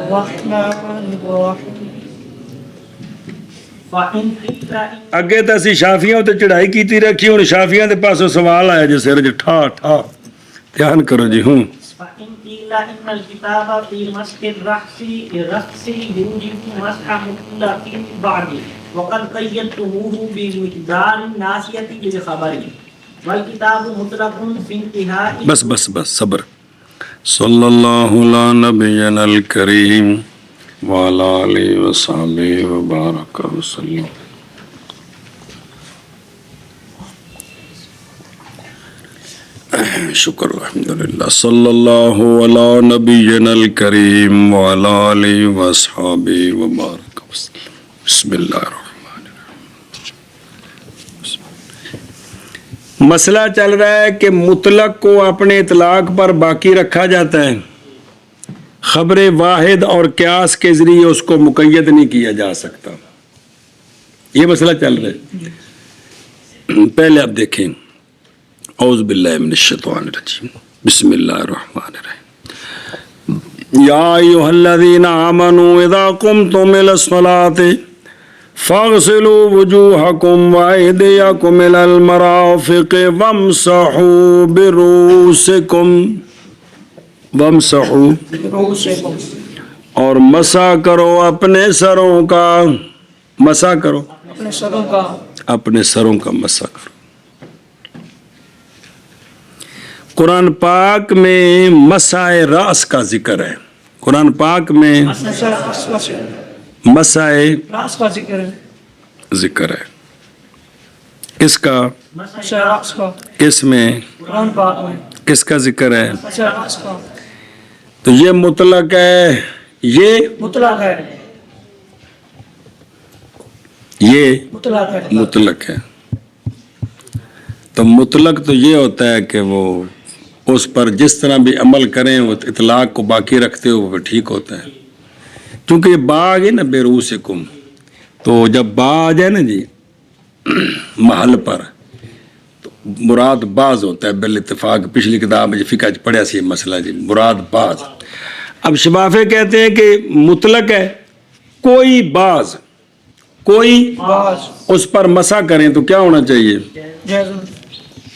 الرحمن الرحیم۔ اگے تو اسی شافیاں تے چڑھائی کیتی رکھی، ہن شافیاں دے پاسوں سوال آیا جے سر ٹھا ٹھا دھیان کرو جی۔ ہوں فَإِنْ قِيلَ إِنَّ الْكِتَابَ فِي مَسْحِ الرَّأْسِ يُوجِبُ مَسْحَ مُطْلَقٍ بَعْدِ وَقَدْ قَيَّدْتُمُوهُ بِمِقْدَارِ النَّاسِيَةِ بِالْخَبَرِ وَالْكِتَابُ مُطْلَقٌ فِي انتہاء۔ بس صبر۔ صلی اللہ علی نبینا الکریم وعلی آلہ وصحبہ وبارک وسلم۔ شکر الحمدللہ۔ صلی اللہ علی نبینا الکریم وعلی آلہ وصحبہ وبارک وسلم۔ بسم اللہ الرحمن الرحیم۔ مسئلہ چل رہا ہے کہ مطلق کو اپنے اطلاق پر باقی رکھا جاتا ہے، خبر واحد اور قیاس کے ذریعے اس کو مقید نہیں کیا جا سکتا۔ یہ مسئلہ چل رہا ہے۔ پہلے آپ دیکھیں، اعوذ باللہ من الشیطان الرجیم، بسم اللہ الرحمن الرحیم۔ یا ایھا الذین آمنوا اذا قمتم الی الصلاۃ فاغسلوا وجوہکم وایدیکم الی المرافق وامسحوا برؤوسکم اور مسح کرو اپنے سروں کا، مسح کرو اپنے سروں کا مسح کرو۔ قرآن پاک میں مسح راس کا ذکر ہے، قرآن پاک میں مسح راس کا ذکر ہے۔ کس کا؟ راس کا۔ کس میں؟ قرآن پاک میں کس کا ذکر ہے؟ راس کا۔ تو یہ مطلق ہے، یہ مطلق ہے، یہ مطلق ہے، مطلق ہے۔ تو مطلق تو یہ ہوتا ہے کہ وہ اس پر جس طرح بھی عمل کریں وہ اطلاق کو باقی رکھتے ہو وہ ٹھیک ہوتا ہے۔ کیونکہ یہ باغ ہے نا برؤوسکم، تو جب با آ جائے نا جی محل پر تو مراد باز ہوتا ہے بالاتفاق۔ پچھلی کتاب میں فقہ پڑھا سی مسئلہ جی، مراد باز۔ اب شفافے کہتے ہیں کہ مطلق ہے، کوئی باز، کوئی باز اس پر مسح کریں تو کیا ہونا چاہیے؟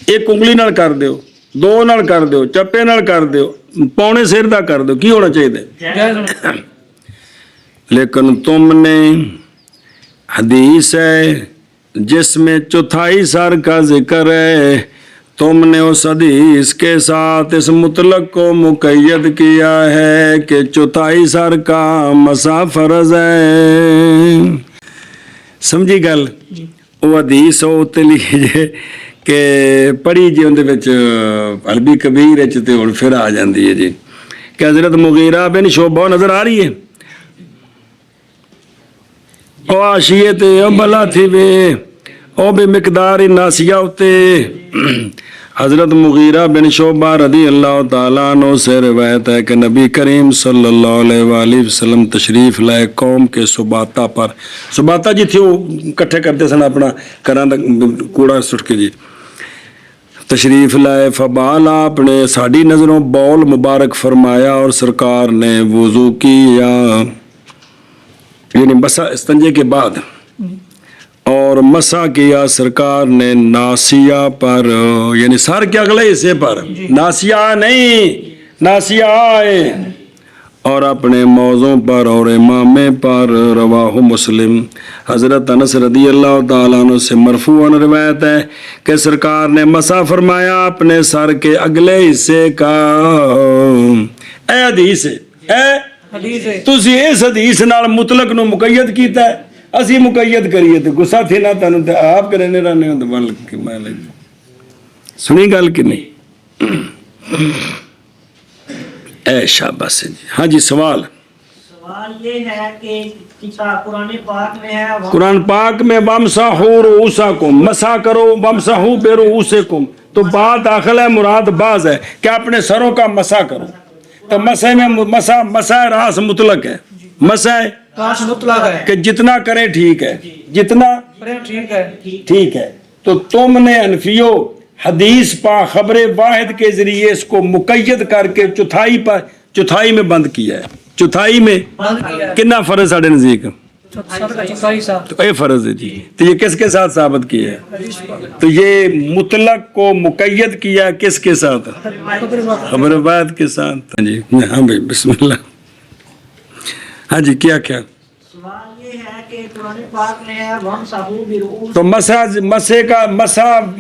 ایک انگلی نال کر دیو، دو نال کر دیو، چپے نال کر دیو، پونے سر دا کر دیو، کی ہونا چاہیے؟ لیکن تم نے حدیث ہے جس میں چوتھائی سر کا ذکر ہے، تم نے اس حدیث کے ساتھ اس مطلق کو مقید کیا ہے کہ چوتھائی سر کا مسح فرض ہے۔ سمجھی گل؟ وہ حدیث ہوتے لیے کہ پڑھی جی اندر وچ عربی کبیر وچ تے ہن پھر آ جاندی ہے جی کہ حضرت مغیرہ بن شعبہ نظر آ رہی ہے، او آشیے تے او بلا تھی وے او بے مقدار ناسیہ ہوتے۔ حضرت مغیرہ بن شعبہ رضی اللہ تعالیٰ عنہ سے روایت ہے کہ نبی کریم صلی اللہ علیہ وآلہ وسلم تشریف لائے قوم کے سباتا پر۔ سباتا جی تھی وہ کٹھے کرتے سن اپنا گھراں دا کوڑا سٹ کے جی، تشریف لائے فبال آپ نے ساڑی نظروں بول مبارک فرمایا اور سرکار نے وضو کیا، یعنی مسح استنجے کے بعد، اور مسح کیا سرکار نے ناسیہ پر، یعنی سر کے اگلے حصے پر، ناسیہ نہیں، ناسیہ آئے، اور اپنے موضوع پر اور امامے پر۔ رواہ مسلم۔ حضرت انس رضی اللہ تعالیٰ عنہ سے مرفوعاً روایت ہے کہ سرکار نے مسح فرمایا اپنے سر کے اگلے حصے کا۔ اے حدیث ہے، اے تسی اس حدیث نال مطلق نو مقید کیتا ہے، اسی مقید کریے تو گسا تھی نہ تانوں تے آپ کرنے رہنے ہوں تو بلکہ میں لے سنی گل کہ نہیں؟ اے شاباش جی۔ ہاں جی سوال یہ ہے کہ قرآن پاک میں ہے، قرآن پاک میں وَامْسَحُوا رُؤُوسَکُم، مسح کرو وَامْسَحُوا بِرُؤُوسِکُم، تو بات داخل ہے، مراد باز ہے کہ اپنے سروں کا مسح کرو۔ تو مسح میں مسح راس مطلق ہے، مسح راس مطلق ہے کہ جتنا کرے ٹھیک ہے، جتنا ٹھیک ہے، ٹھیک ہے۔ تو تم نے حنفیو حدیث پا خبر واحد کے ذریعے اس کو مقید کر کے چوتھائی میں بند کیا ہے۔ چوتھائی میں کتنا فرض ساڑھے نزدیک؟ تو یہ فرض ہے جی. تو یہ کس کے ساتھ ثابت کیا ہے؟ تو یہ مطلق کو مقید کیا کس کے ساتھ؟ خبر بعد کے ساتھ. ہاں جی ہاں بھائی بسم اللہ. ہاں جی کیا سوال یہ ہے کہ قرآن پاک میں ہے وَامْسَحُوا بِرُؤُوسِكُمْ، تو مسح کا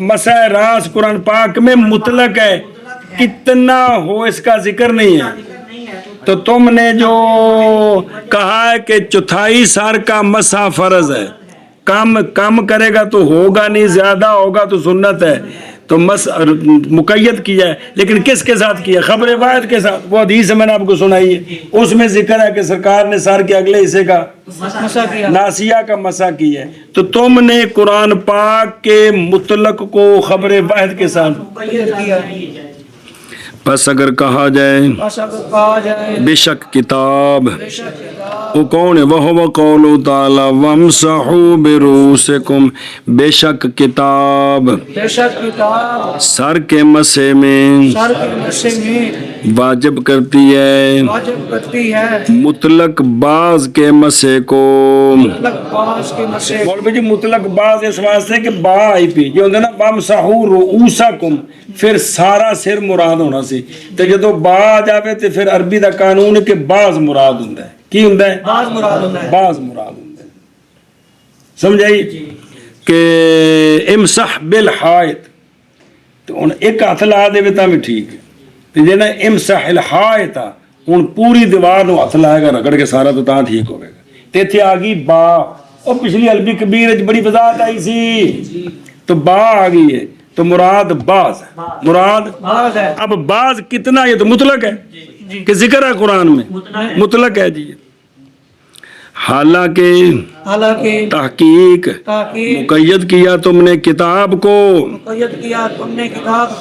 مسح راس قرآن پاک میں مطلق ہے، کتنا ہو اس کا ذکر نہیں ہے. نہیں ہے تو تم نے جو کہا ہے کہ چوتھائی سر کا مسح فرض ہے، کم کرے گا تو ہوگا نہیں، زیادہ ہوگا تو سنت ہے. تو مقید کیا ہے، لیکن کس کے ساتھ کیا؟ خبر واحد کے ساتھ. وہ حدیث میں نے آپ کو سنائی ہے، اس میں ذکر ہے کہ سرکار نے سر کے اگلے حصے کا ناسیہ کا مسح کیا ہے. تو تم نے قرآن پاک کے مطلق کو خبر واحد کے ساتھ. پس اگر کہا جائے بے شک کتاب، وہ کون ہے؟ وہ قول تعالی وامسحوا برؤوسکم، بے شک کتاب سر کے مسح میں واجب کرتی ہے مطلق بعض کے مسح کو. مولوی جی مطلق بعض اس واسطے کہ با آئی پی جو ہوتا ہے نا وامسحوا رؤوسکم، پھر سارا سر مراد ہونا سی. تو جدو با آ جاوے تو پھر عربی دا قانون ہے کہ بعض مراد ہوندا ہے. کی ہوندا ہے؟ بعض مراد ہوندا ہے. سمجھائی کہ امسح بالحائط، تو ایک ہاتھ لا دے تا بھی ٹھیک ہے. تو جے نا امسح الحائط ہن پوری دیوار نو ہاتھ لائے گا رگڑ کے سارا تو تاں ٹھیک ہوے گا. تے ایتھے آ گئی با، او پچھلی البی کبیر وچ بڑی وضاحت آئی سی، تو با آ گئی ہے تو مراد بعض ہے. مراد اب بعض کتنا؟ یہ تو مطلق ہے کہ ذکر ہے قرآن میں مطلق ہے جی. حالانکہ تحقیق مقید کیا تم نے کتاب کو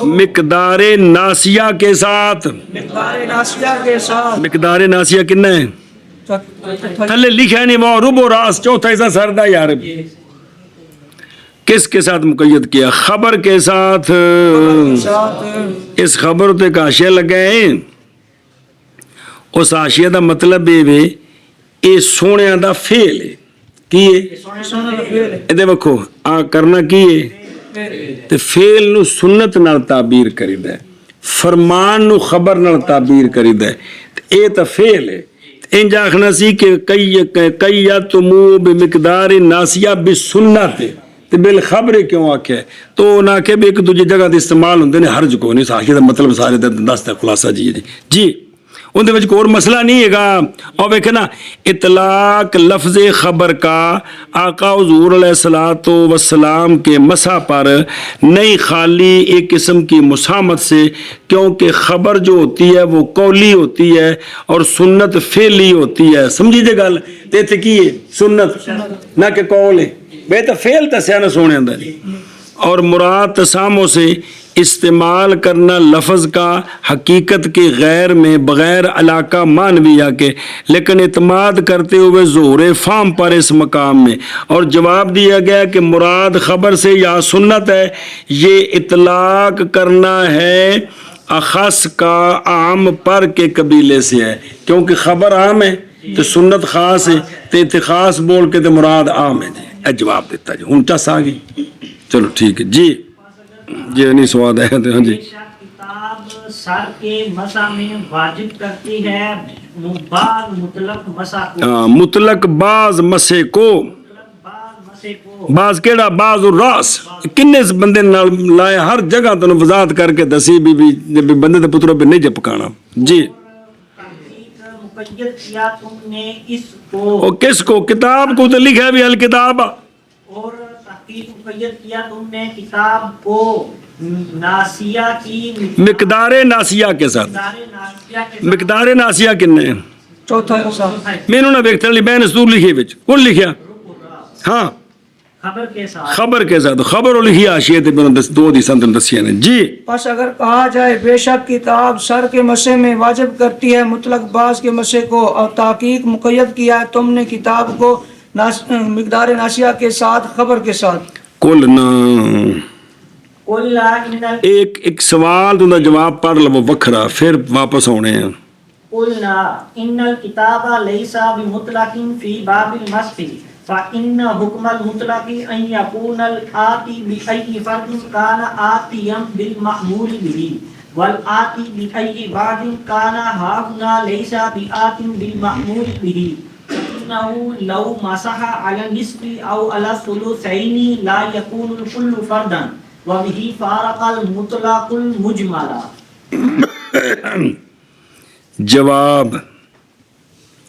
مقدار ناسیہ کے ساتھ. مقدار ناسیہ کتنا ہے؟ تھلے لکھا نہیں، وہ رب و راس چوتھا ایسا سردہ یار. کس کے ساتھ مقید کیا؟ خبر کے ساتھ. اس خبر تے حاشیہ لگائے، اس حاشیہ دا مطلب یہ سونے دا فعل ہے. کی ہے وکھو آ کرنا کی ہے؟ تے فعل نو سنت نال تعبیر کریدا ہے، فرمان نو خبر نال تعبیر کریدا ہے. اے تا فعل ہے. انج آخنا سی کہ قیتمو بمقدار ناسیہ بسنت تے بالخبر کیوں آکھے؟ تو نہ کہ بھی ایک دوجہ جگہ دے استعمال ہوندے نے، حرج کو نہیں. صحیح دا مطلب سارے دس دا خلاصہ جی ان دے وچ کوئی اور مسئلہ نہیں ہے گا. اور ویکھے نا اطلاق لفظ خبر کا آقا حضور علیہ الصلوۃ والسلام کے مسح پر نہیں، خالی ایک قسم کی مسامت سے، کیونکہ خبر جو ہوتی ہے وہ قولی ہوتی ہے اور سنت فعلی ہوتی ہے. سمجھی جے گل؟ تے تے کی ہے؟ سنت نہ کہ قول ہے. بے تو فعل دسیا نہ سونے اندر. اور مراد تساموں سے استعمال کرنا لفظ کا حقیقت کے غیر میں بغیر علاقہ مانویہ کے، لیکن اعتماد کرتے ہوئے ظہور فہم پر اس مقام میں. اور جواب دیا گیا کہ مراد خبر سے یا سنت ہے، یہ اطلاق کرنا ہے اخص کا عام پر کے قبیلے سے ہے، کیونکہ خبر عام ہے تو سنت خاص ہے، تو خاص بول کے تو مراد عام ہے. جی جواب دیتا جی ہوں چس آ گئی. چلو ٹھیک ہے جی نہیں سواد ہے. ہاں جی کتاب سر کے مسح میں واجب کرتی ہے بعض مطلق مسح کو. مطلق بعض مسح کو. بعض کیڑا؟ بعض الراس. کنے بندے لائے ہر جگہ تو وضاحت کر کے دسی بھی بندے دے پتروں پہ نہیں جپکانا. جی مقید کیا تم نے اس کو، اور کس کو؟ کتاب کو تو لکھا بھی الکتاب. اور تحقیق مقید کیا تم نے کتاب کو ناسیہ کی مقدار ناسیہ کے ساتھ. مقدار ناسیہ کنے؟ چوتھا. میں نے دیکھتا لی بین سطور لکھی بچ کون لکھیا؟ ہاں خبر کے ساتھ. خبر کے ساتھ خبر لکھی حاشیے تے دو دی سنتن دسیاں نے. جی پس اگر کہا جائے بے شک کتاب سر کے مسح میں واجب کرتی ہے مطلق بعض کے مسح کو، اور تحقیق مقید کیا ہے تم نے کتاب کو مقدار ناسیہ کے ساتھ خبر کے ساتھ. کل نہ ایک سوال تو جواب پڑھ لو وکھرا، پھر واپس ہونے ہیں. قلنا ان الكتاب ليس بمطلق في باب المسح فإن حكم المطلق أن يكون الآتي بأي فرد كان آتيا بالمأمور به والآتي بأي بعد كان هاهنا ليس بآت بالمأمور به فإنه لو مسح على النصف أو على الثلثين لا يكون الكل فردا وبه فارق المطلق المجمل.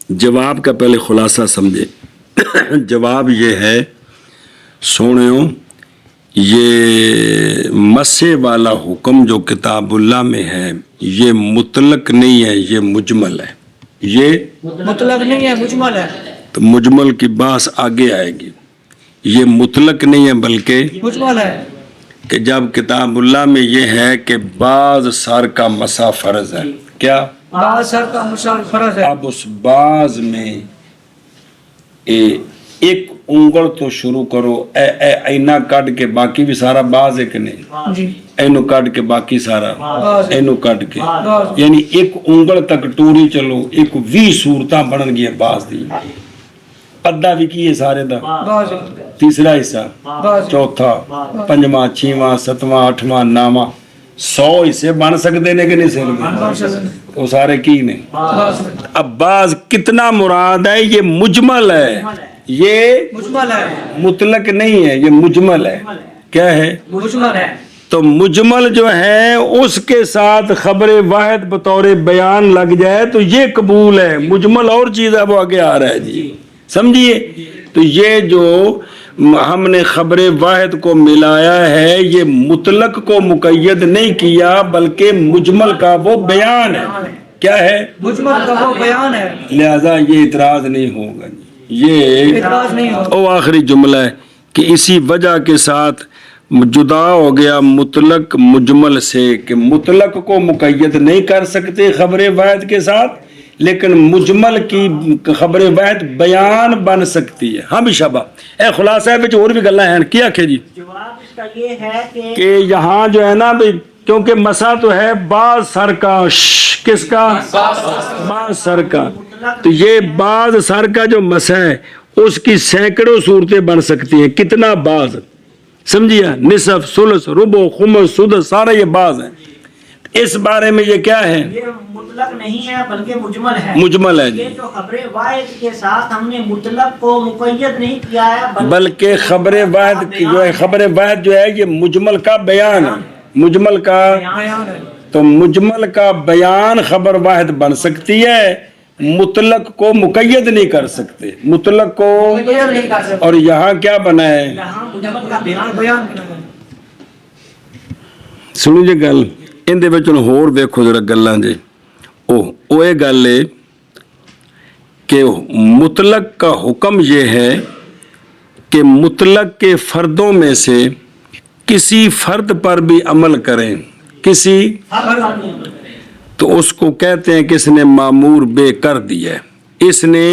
جواب کا پہلے خلاصہ سمجھے. جواب یہ ہے سونیو، یہ مسح والا حکم جو کتاب اللہ میں ہے یہ مطلق نہیں ہے، یہ مجمل ہے. یہ مطلق نہیں ہے، مجمل ہے. تو مجمل کی بحث آگے آئے گی. یہ مطلق نہیں ہے بلکہ مجمل ہے. کہ جب کتاب اللہ میں یہ ہے کہ بعض سر کا مسح فرض ہے، کیا بعض سر کا مسح فرض ہے. اب اس بعض میں ایک انگل تو شروع کرو، اینا کٹ کے باقی بھی سارا بعض ہے کہ نہیں، جی اینو کٹ کے باقی سارا بعض ہے. اینو کٹ کے، بعض. یعنی ایک انگل تک ٹوری چلو، ایک 20 صورتاں بن گئی بعض دی. ادھا بھی کی ہے سارے دا، بعض ہے. تیسرا حصہ، بعض. چوتھا، پنجواں، چھواں، ستواں، اٹھواں، نواں، 100 حصے بن سکتے نے کہ نہیں سکتے؟ وہ سارے کی نہیں. بعض ہے. اب بعض کتنا مراد ہے؟ یہ مجمل ہے، یہ مجمل ہے. مطلق نہیں ہے، یہ مجمل ہے. کیا ہے؟ مجمل ہے. تو مجمل جو ہے اس کے ساتھ خبر واحد بطور بیان لگ جائے تو یہ قبول ہے. مجمل اور چیز ہے، وہ آگے آ رہا ہے جی، سمجھیے. تو یہ جو ہم نے خبر واحد کو ملایا ہے یہ مطلق کو مقید نہیں کیا بلکہ مجمل کا وہ بیان ہے. کیا ہے؟ مجمل کا وہ بیان ہے. لہذا یہ اعتراض نہیں ہوگا. یہ اعتراض نہیں ہوگا. وہ آخری جملہ ہے کہ اسی وجہ کے ساتھ جدا ہو گیا مطلق مجمل سے، کہ مطلق کو مقید نہیں کر سکتے خبر واحد کے ساتھ، لیکن مجمل کی خبر واحد بیان بن سکتی ہے. ہم شبہ اے خلاصہ ہے اور بھی گلاں ہیں. کیا کہ جی جواب اس کا یہ ہے کہ یہاں جو ہے نا کیونکہ مسا تو ہے بعض سر کا، کس کا؟ بعض سر کا. تو یہ بعض سر کا جو مسا ہے اس کی سینکڑوں صورتیں بن سکتی ہیں. کتنا بعض؟ سمجھیے، نصف، ثلث، ربع، خمس، سدس، سارا یہ بعض ہے. اس بارے میں یہ کیا ہے؟ یہ مطلق نہیں ہے بلکہ مجمل ہے. مجمل ہے جی. یہ جو خبر واحد کے ساتھ ہم نے مطلق کو مقید نہیں کیا ہے بلکہ خبر واحد جو ہے، خبر واحد جو ہے یہ مجمل کا بیان ہے. مجمل کا بیان ہے. تو مجمل کا بیان خبر واحد بن سکتی ہے، مطلق کو مقید نہیں کر سکتے. مطلق کو بیان نہیں کر سکتے. اور یہاں کیا بنا ہے؟ یہاں مجمل کا بیان بیان بنا ہے. سنو جی گل اندے وچ ہور ویکھو ذرا گلاں جی. او یہ گل ہے کہ مطلق کا حکم یہ ہے کہ مطلق کے فردوں میں سے کسی فرد پر بھی عمل کریں، کسی، تو اس کو کہتے ہیں کہ اس نے معمور بے کر دیا ہے، اس نے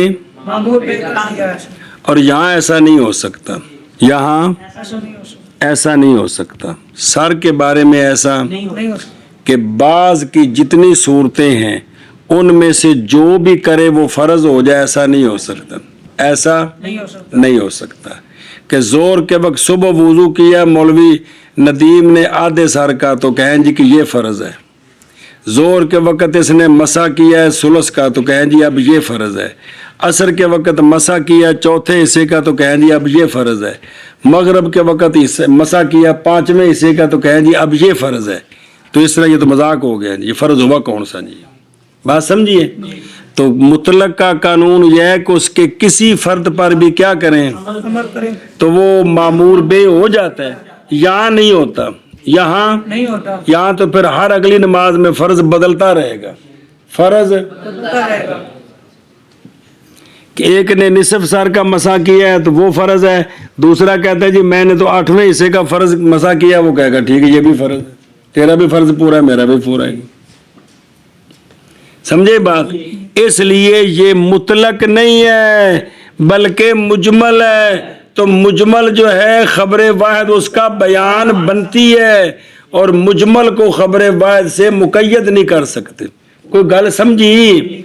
معمول بے کر دیا ہے. اور یہاں ایسا نہیں ہو سکتا. یہاں ایسا نہیں ہو سکتا. ایسا نہیں ہو سکتا. سر کے بارے میں ایسا نہیں ہو سکتا. کہ بعض کی جتنی صورتیں ہیں ان میں سے جو بھی کرے وہ فرض ہو جائے، ایسا نہیں ہو سکتا. ایسا نہیں ہو سکتا. نہیں ہو سکتا کہ زور کے وقت صبح وضو کیا مولوی ندیم نے آدھے سر کا تو کہیں جی کہ یہ فرض ہے. زور کے وقت اس نے مسا کیا ہے ثلث کا تو کہیں جی اب یہ فرض ہے. عصر کے وقت مسا کیا چوتھے حصے کا تو کہیں جی اب یہ فرض ہے. مغرب کے وقت مسا کیا 5ویں حصے کا تو کہیں جی اب یہ فرض ہے. تو اس طرح یہ تو مذاق ہو گیا. یہ فرض ہوا کون سا جی؟ بات سمجھیے. تو مطلق کا قانون یہ ہے کہ اس کے کسی فرد پر بھی کیا کریں عمل کریں تو وہ معمور بے ہو جاتا ہے. یہاں نہیں ہوتا. یہاں نہیں ہوتا. یہاں تو پھر ہر اگلی نماز میں فرض بدلتا رہے گا. فرض بدلتا رہے گا. کہ ایک نے نصف سر کا مسا کیا ہے تو وہ فرض ہے، دوسرا کہتا ہے جی میں نے تو 8ویں حصے کا فرض مسا کیا، وہ کہے گا ٹھیک ہے یہ بھی فرض ہے، تیرا بھی فرض پورا ہے میرا بھی پورا ہے. سمجھے بات؟ اس لیے یہ مطلق نہیں ہے بلکہ مجمل ہے. تو مجمل جو ہے خبر واحد اس کا بیان بنتی ہے، اور مجمل کو خبر واحد سے مقید نہیں کر سکتے. ਕੋਈ ਗੱਲ ਸਮਝੀ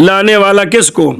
ਲਾਣੇ ਵਾਲਾ ਕਿਸ ਕੋ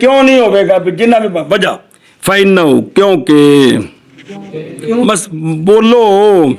ਕਿਉਂ ਨਹੀਂ ਹੋਵੇਗਾ ਵੀ ਜਿੰਨਾ ਵੀ ਵਜ੍ਹਾ ਫਾਇਨਹੁ ਕਿਉਂਕਿ ਬਸ ਬੋਲੋ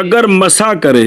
ਅਗਰ ਮਸਾ ਕਰੇ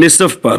ਨਿਸਫ ਪਰ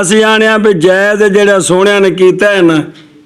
ਅਸੀਂ ਆਣਿਆ ਵੀ ਜਾਇਜ਼ ਜਿਹੜਾ ਸੋਹਣਿਆਂ ਨੇ ਕੀਤਾ ਹੈ ਨਾ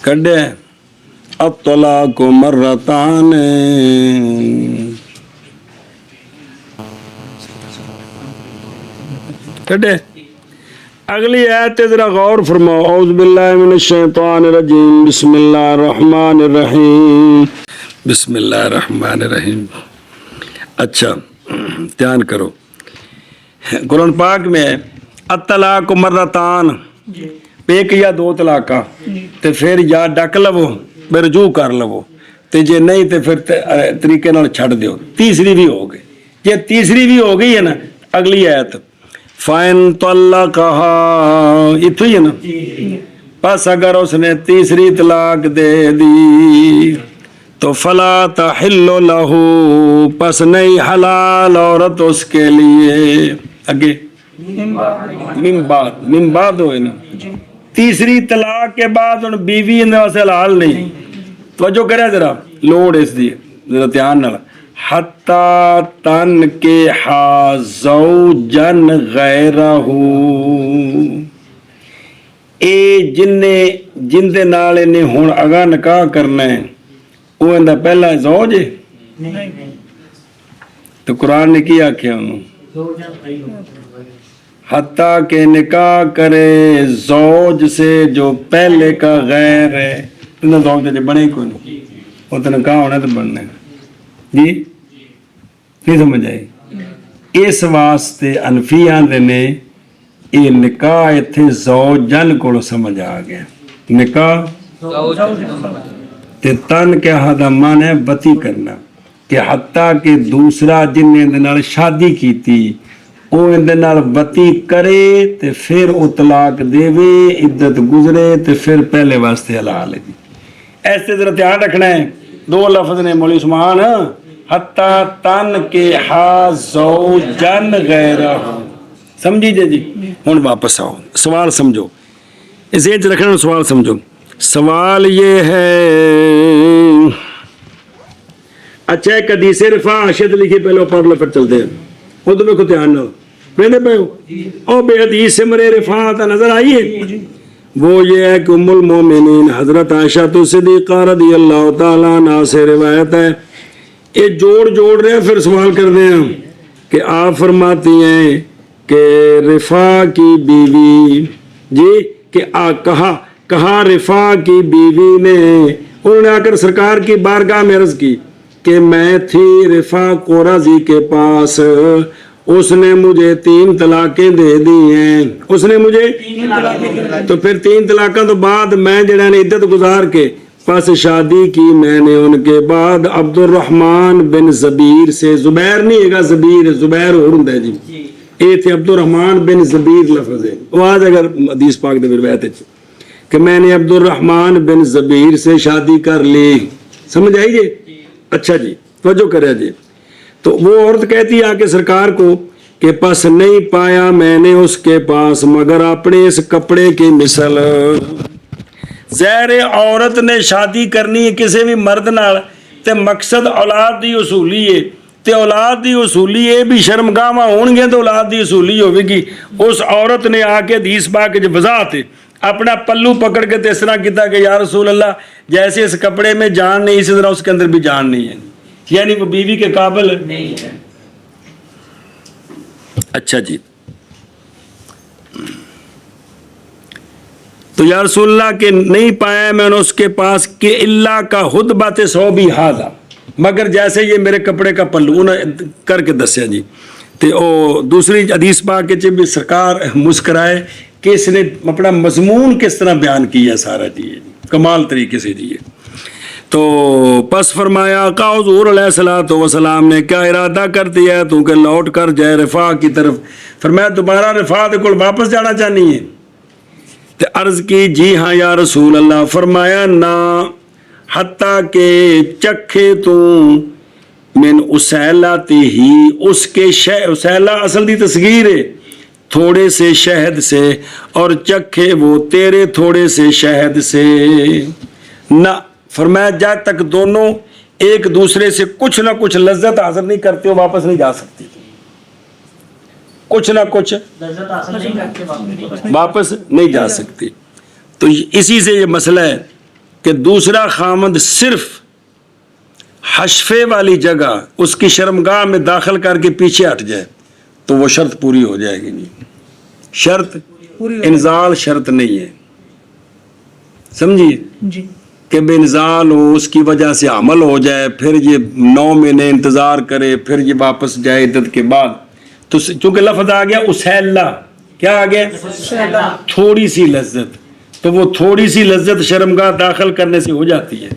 کڈے الطلاق مرتان کڈے اگلی آیت ذرا غور فرماؤ اعوذ باللہ من الشیطان الرجیم بسم اللہ الرحمن الرحیم بسم اللہ الرحمن الرحیم اچھا دھیان کرو قرآن پاک میں الطلاق مرتان ایک یا دو طلاقاں تے پھر یا ڈک لو پھر رجوع کر لو تے جے نہیں تے پھر طریقے نال چھڑ دیو تیسری بھی ہو گئی یہ تیسری بھی ہو گئی ہے نا اگلی آیت فَإِن طَلَّقَهَا اتو ہی ہے نا پس اگر اس نے تیسری طلاق دے دی تو فَلَا تَحِلُّ لَهُ پس نہیں حلال عورت اس کے لیے آگے من بعد ہوئے نا تیسری طلاق کے بعد ان بیوی اندر واسے حلال نہیں توجہ کرے ذرا لوڑ اس دی ذرا دھیان نال حتی تنکحا زوجن غیرہ اے جن دے نال نے ہن اگا نکاح کرنا ہے وہ اندر پہلا زوج ہے تو قرآن نے کی آکھیا انہوں حتیٰ کہ نکاح کرے زوج سے جو پہلے کا غیر ہے انہوں زوج دے بنے کوئی نہیں وہ تو نکاح ہونا تو بننا ہے جی نہیں سمجھ آئی اس واسطے انفیاں دے نے یہ نکاح اتھے زوجن کو سمجھ آ گیا نکاح تے تن کے ہدا من ہے بتی کرنا کہ حتیٰ کہ دوسرا جن نے نال شادی کی تھی وہ اندر نال بتی کرے تے پھر او طلاق دے وے عدت گزرے تے پھر پہلے واسطے حلال ہے جی ایسے ذرا دھیان رکھنا ہے دو لفظ نے مولی عثمان حتیٰ تنکحا زوجن غیرہ سمجھی جی ہن واپس آؤ سوال سمجھو اس ایج رکھنا سوال سمجھو سوال یہ ہے اچھا ایک حدیث رفاع اشد لکھی پہلے پڑھ لو پھر چلتے ہیں وہ تو کو دھیان نہ پہلے پہ او بے حدیث سے مرے رفاع نظر آئی ہے وہ یہ ہے کہ ام المومنین حضرت عائشہ صدیقہ رضی اللہ تعالیٰ عنہ سے روایت ہے یہ جوڑ رہے ہیں پھر سوال کر دیں ہم کہ آپ فرماتی ہیں کہ رفاع کی بیوی جی کہ کہا رفاع کی بیوی نے انہوں نے آ کر سرکار کی بارگاہ میں عرض کی کہ میں تھی رفاع قرظی کے پاس اس نے مجھے 3 طلاقیں دے دی ہیں اس نے مجھے تو پھر 3 طلاقوں تو بعد میں جڑا نے عدت گزار کے پس شادی کی میں نے ان کے بعد عبد الرحمن بن زبیر سے زبیر نہیں ہے گا زبیر زبیر اور ہوں جی یہ تھے عبد الرحمن بن زبیر لفظ ہے وہ آج اگر حدیث پاک دے روایت ہے کہ میں نے عبد الرحمن بن زبیر سے شادی کر لی سمجھ آئی جی اچھا جی توجہ کرے جی تو وہ عورت کہتی آ کے سرکار کو کہ پس نہیں پایا میں نے اس کے پاس مگر اپنے اس کپڑے کی مثل زہر عورت نے شادی کرنی ہے کسی بھی مرد نال تے مقصد اولاد دی اصولی ہے تے اولاد دی اصولی یہ بھی شرمگاواں ہون گے تو اولاد دی اصولی ہوئے گی اس عورت نے آ کے حدیث پاک جو وضاحت ہے اپنا پلو پکڑ کے اس طرح کیتا کہ یا رسول اللہ جیسے اس کپڑے میں جان نہیں اسی طرح اس کے اندر بھی جان نہیں ہے یعنی وہ بیوی کے قابل نہیں ہے اچھا جی تو یا رسول اللہ کے نہیں پایا میں نے اس کے پاس کہ اللہ کا خطبۃ صوبی ھذا مگر جیسے یہ میرے کپڑے کا پلو انہیں کر کے دسیا جی تے او دوسری حدیث پاک کے بھی سرکار مسکرائے کہ اس نے اپنا مضمون کس طرح بیان کیا سارا جی کمال طریقے سے جی تو پس فرمایا آقا حضور علیہ الصلوۃ والسلام نے کیا ارادہ کر دیا ہے تو کہ لوٹ کر جائے رفاع کی طرف فرمایا دوبارہ رفاع دے کول واپس جانا چاہنی ہے تے عرض کی جی ہاں یا رسول اللہ فرمایا نہ حتیٰ کہ چکھے تو من اسیلاتی ہی اس کے اسیلہ اصل دی تصغیر ہے تھوڑے سے شہد سے اور چکھے وہ تیرے تھوڑے سے شہد سے نہ فرمایا جب تک دونوں ایک دوسرے سے کچھ نہ کچھ لذت حاصل نہیں کرتے ہو واپس نہیں جا سکتی کچھ نہ کچھ واپس نہیں جا سکتی تو اسی سے یہ مسئلہ ہے کہ دوسرا خامد صرف حشفے والی جگہ اس کی شرمگاہ میں داخل کر کے پیچھے ہٹ جائے تو وہ شرط پوری ہو جائے گی. نہیں شرط انزال شرط نہیں ہے, سمجھیے جی کہ بے انزال ہو اس کی وجہ سے عمل ہو جائے, پھر یہ 9 مہینے انتظار کرے, پھر یہ واپس جائے عدت کے بعد. تو چونکہ لفظ آ گیا اسیلہ, کیا آ گیا؟ تھوڑی سی لذت, تو وہ تھوڑی سی لذت شرمگاہ داخل کرنے سے ہو جاتی ہے.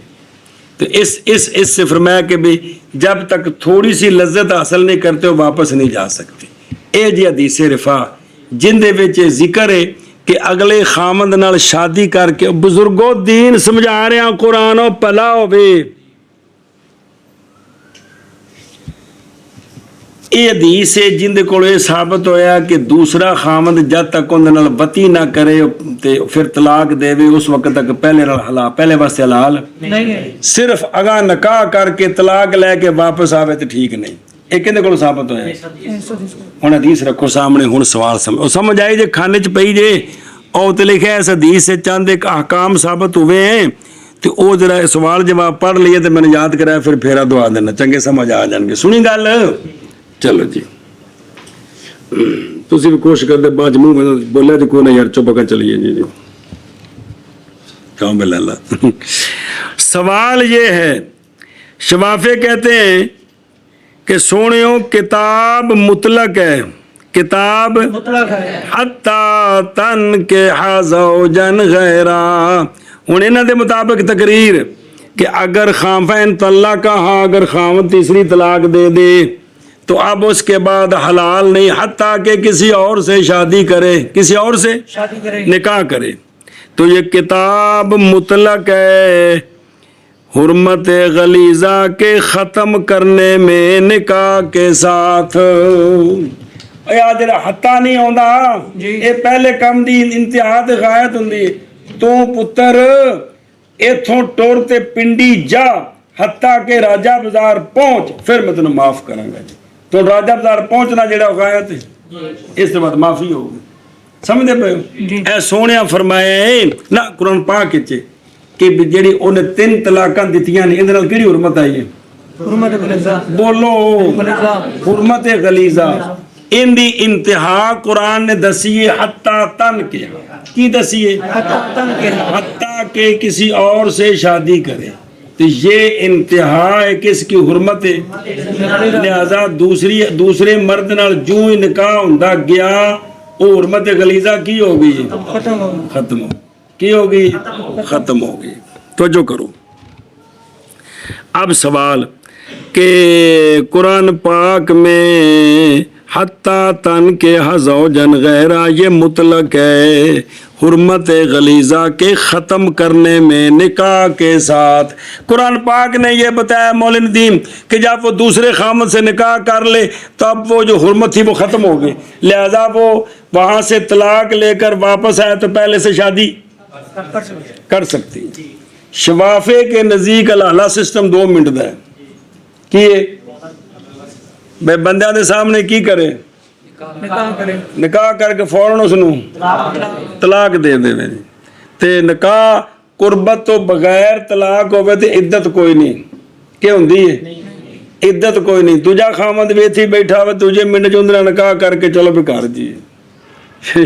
تو اس سے فرمایا کہ بھی جب تک تھوڑی سی لذت حاصل نہیں کرتے ہو واپس نہیں جا سکتے. اے جی حدیث رفا جن دے وچ ذکر ہے کہ اگلے خامد نال شادی کر کے, بزرگوں دین سمجھا رہے ہیں قرآن و پلا ہوے. یہ حدیث ہے جن دے کول یہ ثابت ہویا کہ دوسرا خامد جب تک ان نال وتی نہ کرے تے پھر طلاق دے اس وقت تک پہلے نال حلال, پہلے واسطے حلال نہیں, صرف اگاں نکاح کر کے طلاق لے کے واپس آوے تے ٹھیک نہیں. یہ کہندے کول ثابت ہویا؟ ہن حدیث رکھو سامنے, ہن سوال سمجھ آئی جے کھانے چ پئی جے او تے لکھیا اس حدیث سے چند ایک احکام ثابت ہوئے ہیں تے او ذرا سوال جواب پڑھ لیے تے میں نے یاد کرایا, پھر پھیرا دعا دینا چنگے سمجھ آ جان گے. سنی گل چلو جی تسی بھی کوشش کرتے بعد منہ میں بولیا تو کوئی نہ یار چپ کر چلیے جی کہاں بلا اللہ. سوال یہ ہے, شفافے کہتے ہیں کہ سونیوں کتاب مطلق ہے, کتاب حتی تن کے زوجن غیرہ. ہن انہاں دے مطابق تقریر کہ اگر خامفین طلاق ہاں اگر خامد تیسری طلاق دے دے تو اب اس کے بعد حلال نہیں حتیٰ کہ کسی اور سے شادی کرے, کسی اور سے نکاح کرے. تو یہ کتاب مطلق ہے حرمت غلیظہ کے ختم کرنے میں نکاح کے ساتھ. یاد حتیٰ نہیں ہوتا, یہ پہلے کم دی انتہا تے غایت ہوندی. تو پتر ایتھوں ٹور تے پنڈی جا حتیٰ کہ راجہ بازار پہنچ پھر میں تنوں معاف کراں گا. جی تو راجہ بازار پہنچنا جڑا غایت ہے اس کے بعد معافی ہوگی. سمجھتے پے اے سونیا فرمایا ہے نہ قرآن پاک وچ کہ جڑی انہیں 3 طلاقاں دتیاں نے اندے نال کیڑی حرمت آئی ہے؟ حرمت غلیظہ. بولو حرمت غلیظہ. ان دی انتہا قرآن نے دسی ہے حتیٰ تن کے, کی دسی ہے؟ حتیٰ کہ کسی اور سے شادی کرے. تو یہ انتہا ہے کس کی حرمت ہے, لہذا دوسرے مرد نال جو ہی نکاح ہوندا گیا وہ حرمت غلیظہ کی ہو گئی, ختم ہو کی ہو گئی, ختم ہو گئی. توجہ کرو. اب سوال کہ قرآن پاک میں حتیٰ تن کے زوجن غیرہ یہ مطلق ہے حرمت غلیظہ کے ختم کرنے میں نکاح کے ساتھ. قرآن پاک نے یہ بتایا مولانا ندیم کہ جب وہ دوسرے خامد سے نکاح کر لے تو اب وہ جو حرمت تھی وہ ختم ہو گئی, لہذا وہ وہاں سے طلاق لے کر واپس آئے تو پہلے سے شادی کر سکتی. شفافے کے نزدیک الحلہ سسٹم 2 منٹ دا ہے کہ بے بندیاں دے سامنے کی کرے, نکاح کر کے فوراً اس نو طلاق دے دے. تے نکاح قربت تو بغیر طلاق ہوئے تے عدت کوئی نہیں, کیا ہوندی ہے عدت کوئی نہیں. تجھا خامد ویتھی بیٹھا ہوئے تجھے منٹ چندرا نکاح کر کے چلو بھی کر جی.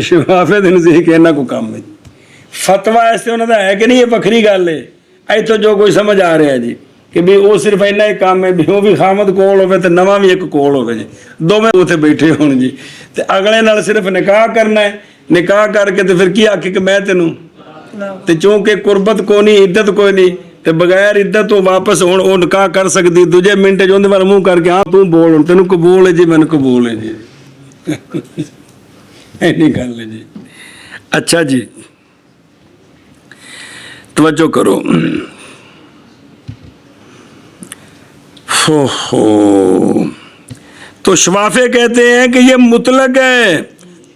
شفافے دن سے کہنا کو کام ہے. فتویٰ ایسے انہوں نے ہے کہ نہیں, یہ بکری گل ہے. ایتھوں جو کوئی سمجھ آ رہا ہے جی کہ بھی وہ صرف اینا ہی کام ہے بھی وہ بھی خامد کول ہوئے تے نواں بھی ایک کول ہوئے جی, دوویں اوتھے بیٹھے ہون جی تے اگلے نال صرف نکاح کرنا ہے. نکاح کر کے تے پھر کی آکھے کہ میں تینوں تے چونکہ قربت کوئی نہیں عدت کوئی نہیں تے بغیر عدت تو واپس ہون او نکاح کر سکدی. دوجے منٹ جو اندے وال منہ کر کے ہاں تو بول تینوں قبول ہے جی مینوں قبول ہے جی. اینی گل ہے جی. اچھا جی توجہ کرو. تو شفافے کہتے ہیں کہ یہ مطلق ہے,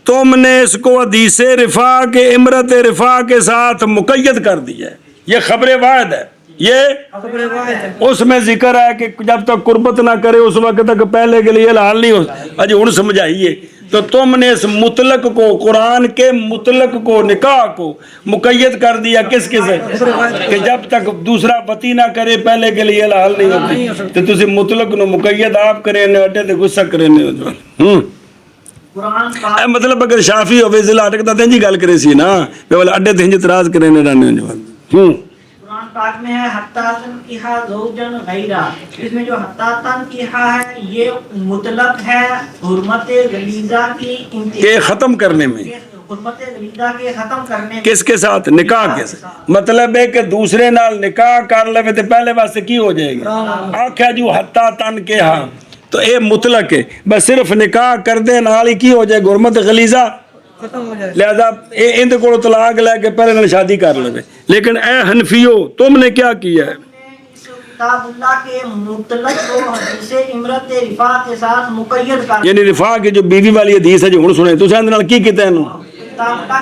تم نے اس کو حدیث رفا کے امرت رفا کے ساتھ مقید کر دیا ہے. یہ خبر واحد ہے, یہ اس میں ذکر ہے کہ جب تک قربت نہ کرے اس وقت تک پہلے کے لیے حلال نہیں ہو. اجی ہن سمجھائیے تو تم نے اس مطلق کو قرآن کے مطلق کو نکاح کو مقید کر دیا کس کے سے کہ جب تک دوسرا وتی نہ کرے پہلے کے لیے حل نہیں ہوتی تو تسی مطلق نو مقید آپ کرے نے اڈے تے غصہ کرے نے قرآن اے مطلب اگر شافی ہوے ضلع اٹکتا تے جی گل کرے سی نا تے والا اڈے تے اعتراض کرے نے رہنے قرآن پاک میں ہے حتیٰ تنکیحا زوجن غیرہ، اس میں جو حتیٰ تنکیحا ہے یہ مطلق ہے حرمت غلیظہ کی کہ ختم کرنے میں حرمت غلیظہ کے ختم کرنے میں کس کے ساتھ نکاح کے ساتھ مطلب ہے کہ دوسرے نال نکاح کر لے تے پہلے واسطے کی ہو جائے گا آکھیا جو حتیٰ تنکیحا تو اے مطلق ہے بس صرف نکاح کر دے نال ہی کی ہو جائے حرمت غلیظہ ختم ہو جائے لہذا اندے کو طلاق لے کے پہلے نال شادی کر لے لیکن اے حنفیو تم نے کیا کیا ہے کتاب اللہ کے مطلق کو حدیث امرت رفاع کے ساتھ مقید کر یعنی رفاع کی جو بیوی والی حدیث ہے جو ہن سنے تساں نال کی کیتا ہے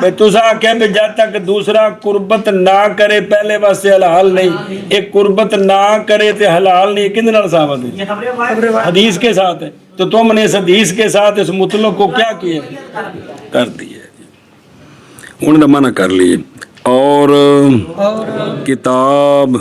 بھئی تساں کہ جب تک دوسرا قربت نہ کرے پہلے واسطے حلال نہیں ایک قربت نہ کرے تے حلال نہیں کن نال ثابت ہے یہ خبر حدیث کے ساتھ ہے تو تم نے اس حدیث کے ساتھ اس مطلق کو کیا کیا کر دیا انہوں نے منع کر لیے اور کتاب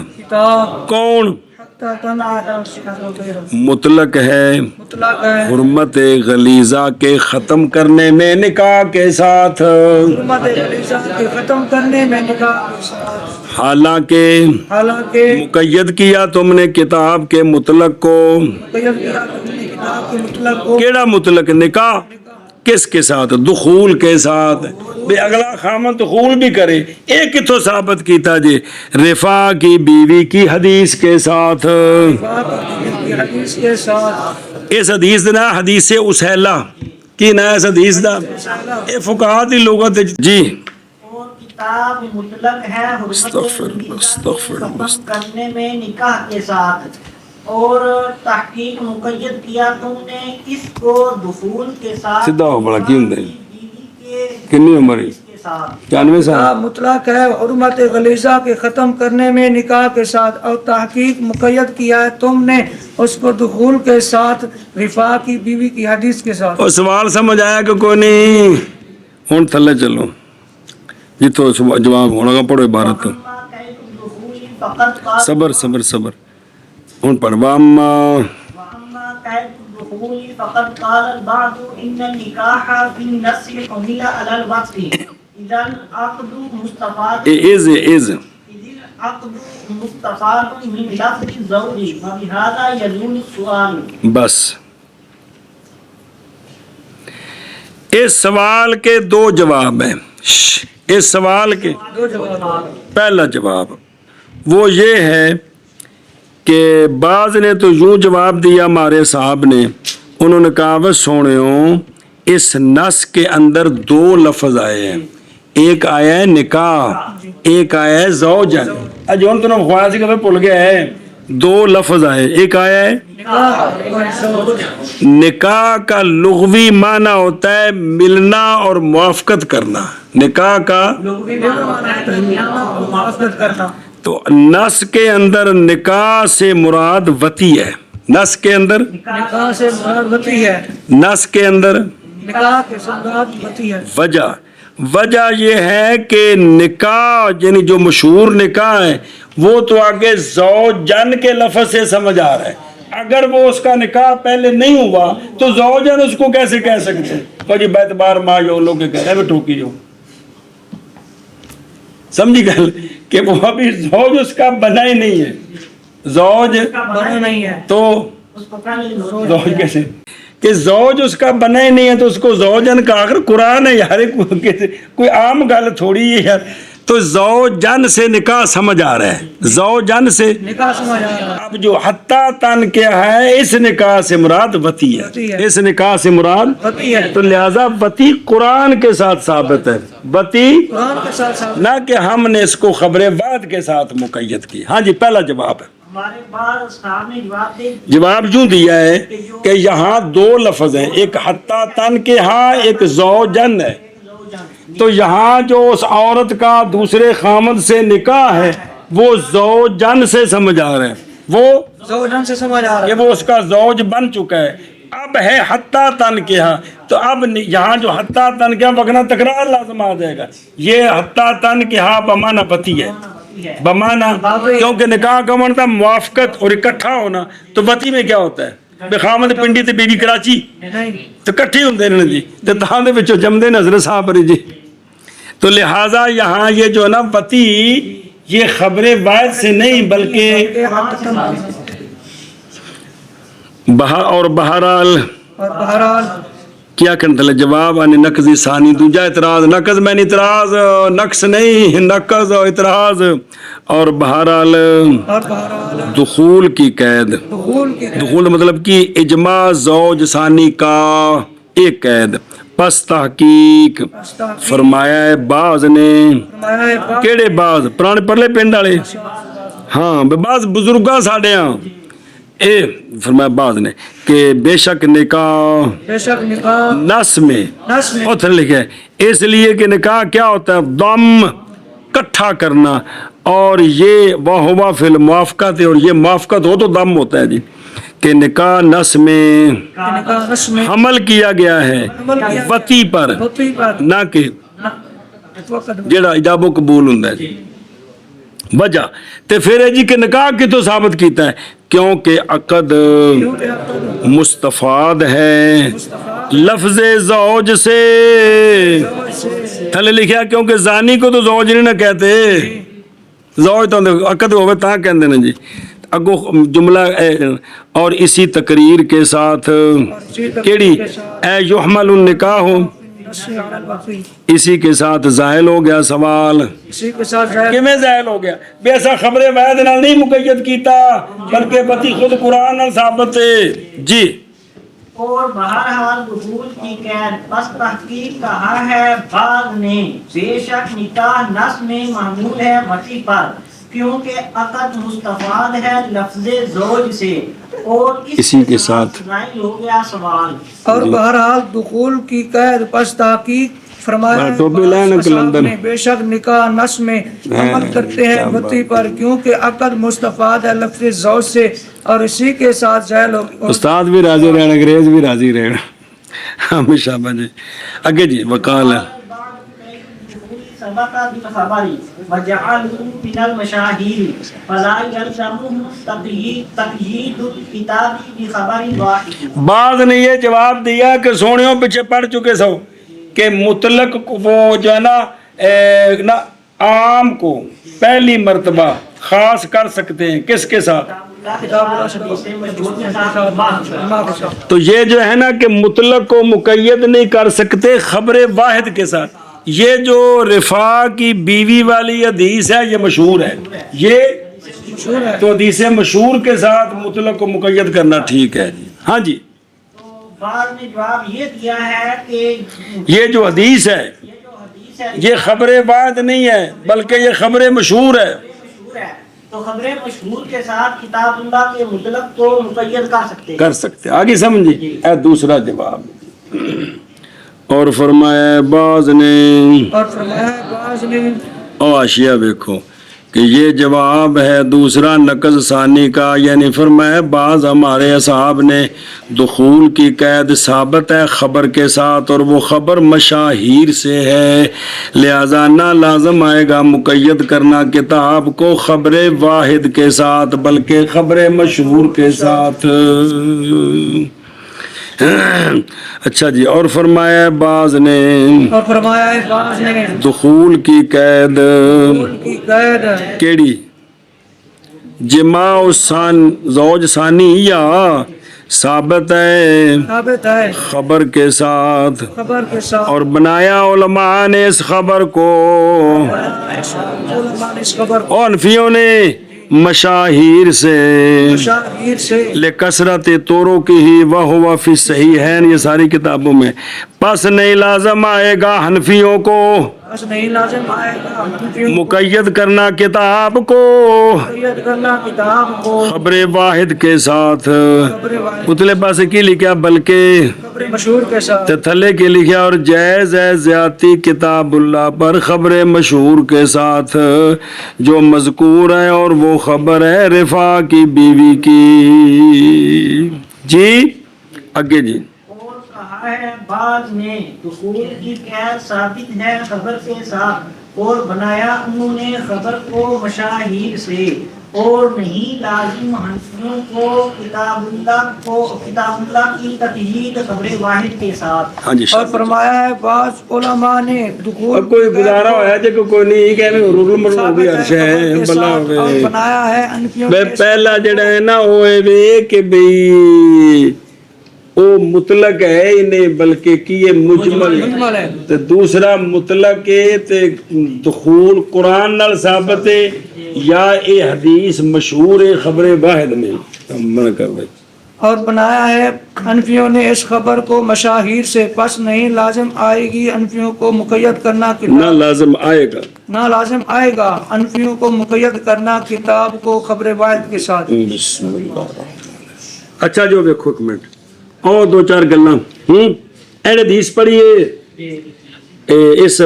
کون حتیٰ تنکیحا مطلق ہے مطلق ہے حرمت غلیظہ کے ختم کرنے میں نکاح کے ساتھ حرمت غلیظہ کے ختم کرنے میں نکاح کے ساتھ حالانکہ مقید کیا تم نے کتاب کے مطلق کو مقید کیا تم نے کتاب کے مطلق کو کیڑا مطلق نکاح کس کے ساتھ دخول کے ساتھ بے اگلا خامن دخول بھی کرے ایک تو ثابت کیتا جی رفاع کی بیوی کی حدیث کے ساتھ حدیث کے ساتھ اس حدیث نا حدیث اسیلہ کی نا اس حدیث دا اے فقہاء دی لغت جی اور کتاب مطلق ہے حرمت ختم کرنے میں نکاح کے ساتھ اور تحقیق مقید کیا تم نے اس کو دخول کے ساتھ سدھا ہو بڑا کی ہوں دے بیوی کے کنی عمر کے ساتھ 91 سال مطلق ہے حرمت غلیظہ کے ختم کرنے میں نکاح کے ساتھ اور تحقیق مقید کیا ہے تم نے اس کو دخول کے ساتھ رفاع کی بیوی کی حدیث کے ساتھ اور سوال سمجھ آیا کہ کوئی نہیں ہون تھلے چلو جی تو جواب ہونا گا پڑھو عبارت صبر صبر صبر ہون پڑھ واما وَأَمَّا قَيْدُ الدُّخُولِ فَقَدْ قَالَ الْبَعْضُ إِنَّ النِّكَاحَ فِي النَّسْلِ حُمِلَ عَلَى الْوَقْتِ إِذَا الْعَقْدُ مُسْتَفَادٌ از إِذِ الْعَقْدُ مُسْتَفَادٌ مِنْ لَفْظِ الزَّوْجِ وَبِهَذَا يَزُولُ السُّؤَالُ بس اس سوال کے دو جواب ہیں اس سوال کے پہلا جواب وہ یہ ہے کہ بعض نے تو یوں جواب دیا ہمارے صاحب نے انہوں نے کہا وہ سونےوں اس نص کے اندر دو لفظ آئے ہیں ایک آیا ہے نکاح ایک آیا ہے زوجن اجون تو نے خواہش کہ بھول گیا ہے دو لفظ آئے ایک آیا ہے نکاح کا لغوی معنی ہوتا ہے ملنا اور موافقت کرنا نکاح کا تو نص کے اندر نکاح سے مراد وتی ہے نص کے اندر نکاح سے مراد وتی ہے نص کے اندر نکاح کے سے مراد وتی ہے وجہ یہ ہے کہ نکاح یعنی جو مشہور نکاح ہے وہ تو آگے زوجن کے لفظ سے سمجھ آ رہا ہے اگر وہ اس کا نکاح پہلے نہیں ہوا تو زوجن اس کو کیسے کہہ سکتے ہیں تو جی بیت بار ماں جو لوگ کہہ رہے ہیں ٹھوکی جو سمجھی گل کہ وہ ابھی زوج اس کا بنا ہی نہیں ہے زوج بنا نہیں ہے تو زوج کیسے کہ زوج اس کا بنا ہی نہیں ہے تو اس کو زوجن کا آخر قرآن ہے یار کوئی عام گل تھوڑی ہے یار تو زوجن سے نکاح سمجھ آ رہا ہے زوجن سے نکاح سمجھ آ رہا ہے اب جو حتیٰ تن کیا ہے اس نکاح سے مراد وتی ہے اس نکاح سے مراد وتی ہے تو لہذا وتی قرآن کے ساتھ ثابت ہے وتی قرآن کے ساتھ نہ کہ ہم نے اس کو خبر وعد کے ساتھ مقید کی ہاں جی پہلا جواب ہے ہمارے بعض صاحب نے جواب دے جواب یوں دیا ہے کہ یہاں دو لفظ ہیں ایک حتیٰ تن کے ہاں ایک زوجن ہے تو یہاں جو اس عورت کا دوسرے خامد سے نکاح ہے وہ زوجن سے سمجھ آ رہا ہے وہ زوجن سے سمجھ آ رہا کہ وہ اس کا زوج بن چکا ہے اب ہے حتی تنکحہ، تو اب یہاں جو حتی تنکحہ وغیرہ تکرار لازم آ جائے گا. یہ حتی تنکحہ بمعنی وتی ہے، بمعنی، کیونکہ نکاح کا معنی تھا موافقت اور اکٹھا ہونا. تو وتی میں کیا ہوتا ہے؟ بے خامد پنڈی تے بیوی کراچی تو کٹھے ہوندے نے جی، تے تاں دے وچوں جمدے نے حضرت صاحب جی. تو لہٰذا یہاں یہ جو ہے نا وتی، یہ خبر واحد سے نہیں بلکہ اور بہرحال اور بہرحال کیا کرنا تھا جواب ان نقض ثانی دوجا اعتراض، نقض میں اعتراض، نقص نہیں، نقض اور اعتراض. اور بہرحال اور بہرحال دخول کی قید، دخول کی دخول مطلب کہ اجماع زوج ثانی کا ایک قید. پس تحقیق فرمایا ہے بعض نے، کیڑے بعض؟ پرانے پرلے پنڈ والے، ہاں بعض بزرگاں ساڈے ہاں اے فرمایا بعض نے کہ بے شک نکاح، بے شک نکاح نس میں نس میں اتر لکھا ہے، اس لیے کہ نکاح کیا ہوتا ہے؟ ضم، کٹھا کرنا. اور یہ وہ فی الموافقت، اور یہ موافقت ہو تو ضم ہوتا ہے جی. کہ نکاح نس میں نکاح نس میں حمل کیا گیا ہے وتی پر، ہوتی پر نہ کہ جڑا ایجاب و قبول ہوندا ہے جی. وجہ تے پھر ہے جی کہ نکاح کی تو ثابت کیتا ہے کیونکہ عقد مستفاد ہے لفظ زوج سے. تھلے لکھیا کیونکہ زانی کو تو زوج نہیں نہ کہتے، زوج تو عقد ہوئے تاں کہندے نے جی. اگو جملہ اور اسی تقریر کے ساتھ کیڑی اے یحمل النکاح ہو، اسی کے ساتھ ظاہر ہو گیا سوال. اسی کے ساتھ کیویں ظاہر ہو گیا؟ بے ایسا خبر واحد نال نہیں مقید کیتا بلکہ پتی خود قرآن نال ثابت ہے جی. اور بہرحال دخول کی قید پس تحقیق کہا ہے بعض نے، بے شک نکاح نس میں محمول ہے وتی پر کیونکہ عقد مستفاد ہے لفظ زوج سے، اور اسی کے ساتھ ظاہر ہو گیا سوال. اور بہرحال دخول کی قید پس تحقیق فرمایا نے بے شک نکاح نس میں عمل کرتے ہیں وتی پر کیونکہ عقد مستفاد ہے لفظ زوج سے، اور اسی کے ساتھ ظاہر ہو. استاد بھی راضی رہنا، انگریز بھی راضی رہنا ہمیشہ بجے اگے جی. وقال سبق بالخبر وجعلوا من المشاهير فلا يلزمهم تقييد الكتاب بخبر واحد. بعض نے یہ جواب دیا کہ سونیوں پیچھے پڑھ چکے سو کہ مطلق وہ جو ہے نا عام کو پہلی مرتبہ خاص کر سکتے ہیں کس کے ساتھ؟ تو یہ جو ہے نا کہ مطلق کو مقید نہیں کر سکتے خبر واحد کے ساتھ. یہ جو رفاع کی بیوی والی حدیث ہے یہ مشہور ہے، یہ تو حدیث مشہور کے ساتھ مطلق کو مقید کرنا ٹھیک ہے. ہاں جی. بعض نے جواب یہ دیا ہے کہ یہ جو حدیث ہے یہ خبر واحد نہیں ہے بلکہ یہ خبر مشہور ہے. تو خبر مشہور کے ساتھ کتاب اللہ کے مطلق کو مقید کر سکتے. آگے سمجھے. اے دوسرا جواب اور فرمایا بعض نے آشیہ دیکھو کہ یہ جواب ہے دوسرا نقض ثانی کا، یعنی فرمایا بعض ہمارے اصحاب نے دخول کی قید ثابت ہے خبر کے ساتھ اور وہ خبر مشاہیر سے ہے، لہذا نہ لازم آئے گا مقید کرنا کتاب کو خبر واحد کے ساتھ بلکہ خبر مشہور کے ساتھ. اچھا جی. اور فرمایا بعض نے دخول کی قید کیڑی جماع زوج ثانی یا ثابت ہے خبر کے ساتھ، اور بنایا علماء نے اس خبر کو اور انفیوں نے مشاہیر سے لکثرت طوروں کی ہی وہ فی صحیحین، یہ ساری کتابوں میں. پس نہیں لازم آئے گا حنفیوں کو مقید کرنا کتاب کو خبر واحد کے ساتھ. اتلے پاس کی لکھا بلکہ تھلے کے لکھا اور جائز ہے زیادتی کتاب اللہ پر خبر مشہور کے ساتھ جو مذکور ہے، اور وہ خبر ہے رفاع کی بیوی کی جی. آگے جی اور کہا ہے بعد میں دخول کی قید ثابت ہے خبر کے ساتھ، اور بنایا انہوں نے خبر کو مشاہیر سے، اور نہیں لازم حنفیوں کو کتاب اللہ کی تقیید خبر واحد کے ساتھ۔ ہاں جی اور فرمایا ہے بعض علماء نے دخول اب کوئی گزارا ہوا ہے جو کوئی نہیں کہنے رول مرل ہو گیا عرش ہے خبر کے بلا ساتھ، اور ہوئے بنایا ہے انفیوں بے کے پہلا جڑا ہے نا ہوئے وے کہ بھئی او مطلق ہے ہی نہیں بلکہ کی یہ مجمل ہے، تے دوسرا مطلق ہے تے دخول قرآن نال ثابت ہے یا اے حدیث مشہور ہے خبر واحد میں منع کر دے۔ اور بنایا ہے انفیوں نے اس خبر کو مشاہیر سے، پس نہیں لازم آئے گی انفیوں کو مقید کرنا نہ کتاب، لازم آئے گا نہ لازم آئے گا انفیوں کو مقید کرنا کتاب کو خبر واحد کے ساتھ۔ بسم اللہ۔ اچھا جو دیکھو ایک منٹ اور دو چار گلاں اے حدیث پڑھیے اس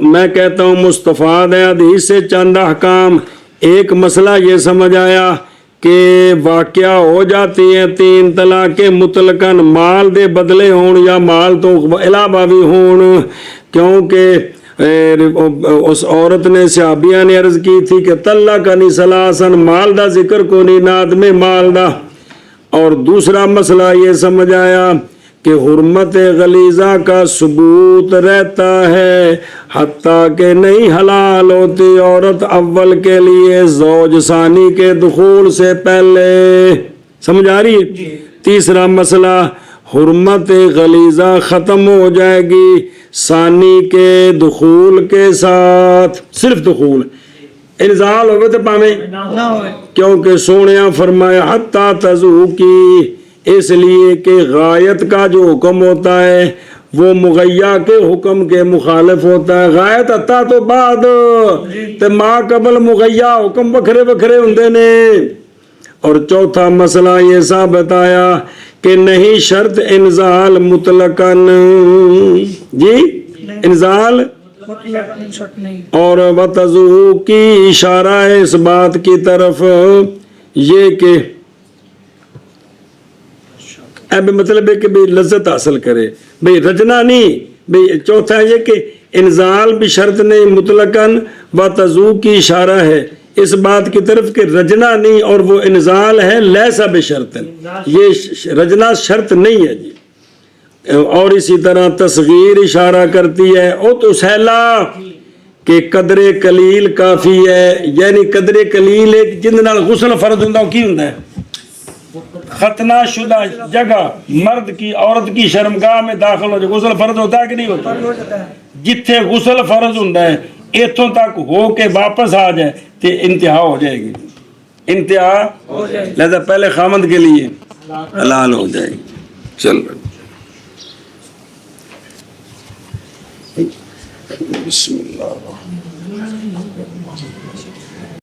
میں کہتا ہوں مستفاد ہے حدیث سے چند احکام۔ ایک مسئلہ یہ سمجھ آیا کہ واقعہ ہو جاتی ہیں 3 طلاق مطلقاً مال دے بدلے ہون یا مال تو علاوہ بھی ہون، کیونکہ اس عورت نے صحابیہ نے عرض کی تھی کہ طلق انی ثلاثاً، مال دا ذکر کو نہیں نادم مال دا۔ اور دوسرا مسئلہ یہ سمجھ آیا کہ حرمت غلیظہ کا ثبوت رہتا ہے حتیٰ کہ نہیں حلال ہوتی عورت اول کے لیے زوج ثانی کے دخول سے پہلے، سمجھ آ رہی ہے؟ تیسرا مسئلہ حرمت غلیظہ ختم ہو جائے گی ثانی کے دخول کے ساتھ، صرف دخول، انزال ہوئے تو پاویں نہ ہوئے، کیونکہ سونیا فرمایا حتیٰ تذوقی، اس لیے کہ غایت کا جو حکم ہوتا ہے وہ مغیّا کے حکم کے مخالف ہوتا ہے۔ غایت حتیٰ تو بعد تے ما قبل مغیّا حکم بکھرے بکھرے ہوندے نے۔ اور چوتھا مسئلہ یہ ثابت آیا کہ نہیں شرط انزال مطلقاً، جی انزال مطلق نہیں، اور وتذو کی اشارہ ہے اس بات کی طرف یہ کہ اب مطلب ہے کہ بھئی لذت حاصل کرے، بھئی رجنا نہیں، بھئی چوتھا یہ کہ انزال بھی شرط نہیں مطلقاً، وتذو کی اشارہ ہے اس بات کی طرف کہ رجنا نہیں، اور وہ انزال ہے لیسا بشرط، یہ رجنا شرط نہیں ہے جی۔ اور اسی طرح تصغیر اشارہ کرتی ہے او تو سہلا کہ قدر قلیل کافی ہے، یعنی قدر قلیل ایک جن نال غسل فرض ہوندا کی ہوندا ہے، ختنہ شدہ جگہ مرد کی عورت کی شرمگاہ میں داخل ہو جائے، غسل فرض ہوتا ہے کہ نہیں ہوتا؟ جتھے غسل فرض ہوندا ہے ایتھوں تک ہو کے واپس آ جائے تے انتہا ہو جائے گی، انتہا لہذا پہلے خامند کے لیے حلال ہو جائے گی۔ چل بسم اللہ